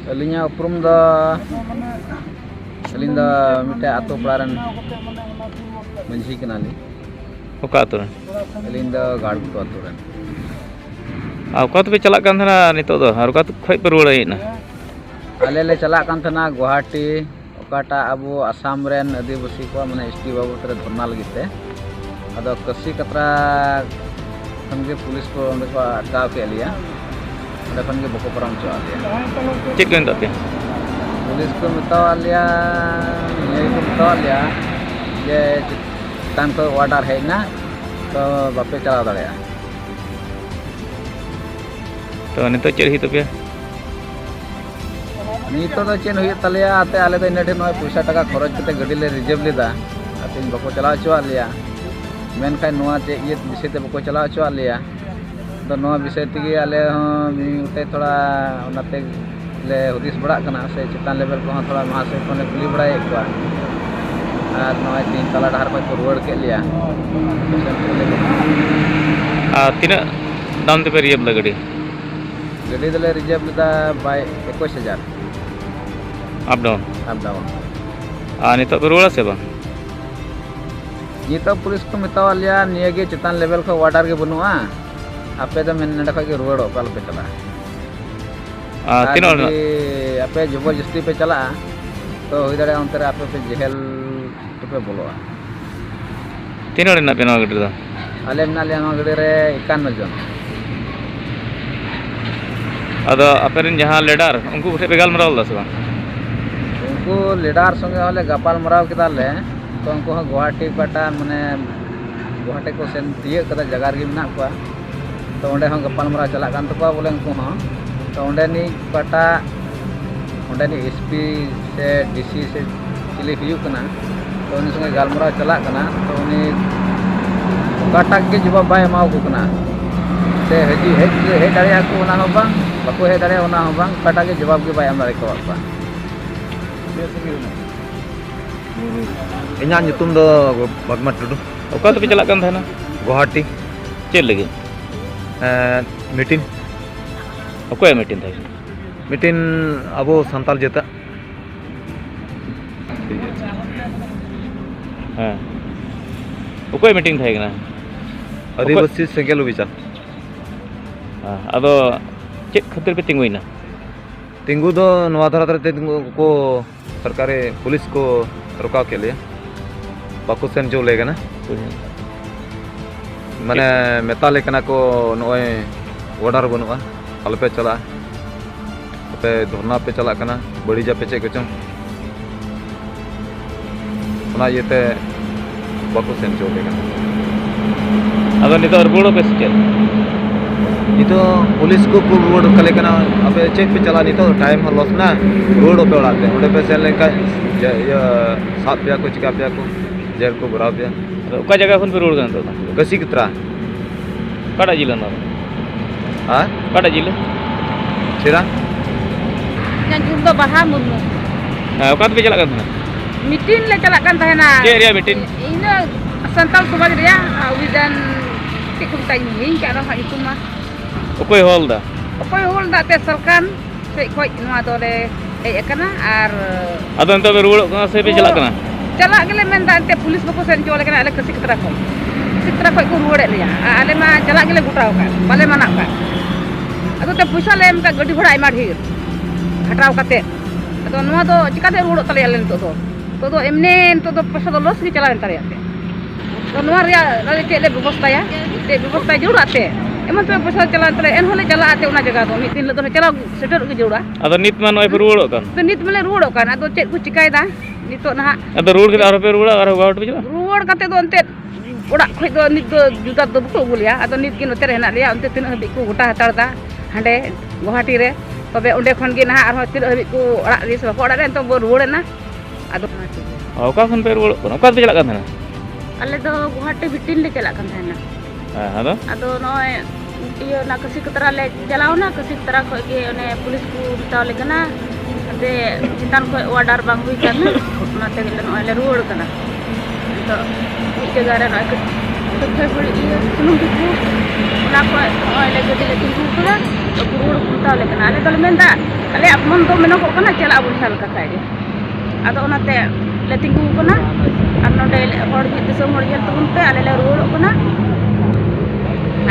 Alinya uprum do alinda mite ato pelaran menji kenali. Oka aturan. Alinda garbu to aturan. Oka tu pelak kan thana nito do. Oka tu khoi peruara ina. Ale le chalak kan thana Guwahati okata abu Assam ren adibasi ko mane ST babu tere dhorna lagit te. Ado kasi katra khamge pulis ko onde ko atka ke liya. Onde khan ge boko param cho aliya. Cek kan tapi. Police को बताओ लिया ये को बताओ लिया ये चितान को order है ना तो बापे चला दड़िया तो नितो चेक ही तो पे नितो तो चेन हुई तलिया आते आले तो इनेटे नय पैसा टाका खरच कते गाड़ी ले रिजर्व लेदा आते बको चला चो लिया मेन खाय नोआ चे ये विषय ते बको चला चो लिया तो नोआ विषय तिगे आले मिते थोड़ा ओनाते ले हुदिस बड़ा कना से चितान लेवल को थोड़ा महाशय को कुली बड़ा एक बार और नय तीन तला डहर को रुवाड़ के लिया तीना दाम ते पे रिजर्व लगड़ी गाड़ी दले रिजर्व लेदा बाय 21000 अप डाउन नितो पेरुआ से बा ये तो पुलिस को मितावा लिया निये गे चितान लेवल को ऑर्डर के बनुआ आपे तो मेन नडा के रुवाड़ो काल पे चला तीन आपे जबरदस्ती पे चला तो हुई दाड़े अंतर आपे पे जेल तो पे बोलो तीन ना पे नवा गड़ी दा आले ना ले नवा गड़ी रे 51 जन अदो अपेरिन जहां लीडर उनको उठे पे गालमराव दा से बा उनको लीडर संगे हले गपाल मराव केदा ले तो उनको गुवाहाटी पाटा माने गुवाहाटी को सेन तिये कदा जगह रे मेना को तो ओंडे हम गपाल मराव चला कान तो बोले उनको तो ओंडेनी पाटा ओंडेनी एसपी से डीसी से चिली हुयु कना तो उनी संगे गालमराव चला कना तो उनी काटा के जवाब बाय माव को कना से हेजी हे दाड़िया को ओना हो बांग बाको हे दाड़िया ओना हो बांग काटा के जवाब के बाय हम दाड़े को बा इन्या nyutum do Bagmat Tudu ओका तो पे चला kan thana Guwahati चेक लगे मीटिंग ओको मीटिंग था मीटिंग अब संताल जेता हां ओको मीटिंग था ना आदिवासी सेंगेल विचार हां अदो चेक खातिर पे तिंगुइना तिंगु दो नवा धरा धरा तिंगु को सरकारी पुलिस को रोका के लिए बाको सेन जो लेगा ना माने मेता लेकना को नोय ऑर्डर बनुआ अल पे चला पे धरना पे चला कना बड़ी जा पे चे कचम ओना येते बाको सेन जो लेगा अदो नितो रुड़ो पे से नितो पुलिस को रोड कले कना अबे चेक पे चला नितो टाइम लॉस ना रोड पे उड़ाते ओडे पे सेन लेका ये सात पिया को चिका पिया को जेल को भरा पिया ओका जगह खन पे रोड गन तो कसी कितरा काटा जिला ना हां काटा जिला सिरा Yang do Baha Murmu. ओका तो पे चला kan Meeting le chalak kan tahena. के area meeting Ina santal subag dia widan tikum taying ka ro ha itu mah. ओको हॉल दा Okoy hol da te sarkan se koi nwa dole ekana ar अदो अंत पे road का से पे चला kana chalak gele men da te pulis bako sen jole kana ale kasi kitra ko. Kitra ko ko ruwade liya. Ale ma chalak gele gutao kan. Bale manak kan. Ado te puisa lem ka gadi ghoda aima dhir. हटाव कते तो नवा दो चिकाते रुड़ो तले Yale तो एमने तो पैसा दो लॉस की चला तले आते तो नवा रिया रे चेले व्यवस्था या ते व्यवस्था जरूर आते एमन तो पैसा चला तले एन होले चला आते उना जगह दो मितिन ले तो चला सेटर के जरूरा अदो नित मा नय पे रुड़ो kan तो नित मले रुड़ो kan तो चेक को चिकाय दा नितो ना अदो रोड के आरो पे रुड़ा आरो गाउट पे चला रुड़ कते दो अंते ओड़ा खय दो नित दो जुदा दो बको बोलिया अदो नित के नते रहना लिया अंते तिन हबी को गोटा हतार दा हांडे गुवाहाटी रे तबे ओंडे खन गे ना आरो तिर हबी को ओड़ा रे सब ओड़ा रे तो बो रुड़े ना अदो ओका खन पे रुड़ो ओका पे चला kan thana अले दो गुवाहाटी बिटिन ले चला kan thana अदो अदो नय इयो ना कसी कतरा ले चलाओ ना कसी कतरा खय गे ओने पुलिस को बताव ले कना ते चितान खय ऑर्डर बांग हुई kan ना ते नय ले रुड़ कना तो एक जगह रे नय तो खय बड़ी इयो सुनु बिकु ना खय ले गदि ले तिंगु करा ᱢᱮᱛᱟᱣ ᱞᱮ ᱠᱟᱱᱟ ᱟᱞᱮ ᱫᱚᱞᱮ ᱢᱮᱱᱫᱟ ᱟᱞᱮᱭᱟᱜ ᱢᱚᱱ ᱫᱚ ᱢᱮᱱᱚᱜᱚᱜ ᱠᱟᱱᱟ ᱪᱟᱞᱟᱜ ᱟᱵᱚᱱ ᱡᱟᱦᱟᱸ ᱞᱮᱠᱟ ᱠᱷᱟᱡ ᱜᱮ ᱟᱫᱚ ᱚᱱᱟᱛᱮ ᱞᱮ ᱛᱤᱸᱜᱩ ᱠᱟᱱᱟ ᱟᱨ ᱱᱚᱰᱮ ᱦᱚᱲ ᱢᱤᱫ ᱫᱤᱥᱚᱢ ᱦᱚᱲ ᱧᱮᱞ ᱛᱟᱵᱚᱱ ᱯᱮ ᱟᱞᱮ ᱞᱮ ᱨᱩᱣᱟᱹᱲᱚᱜ ᱠᱟᱱᱟ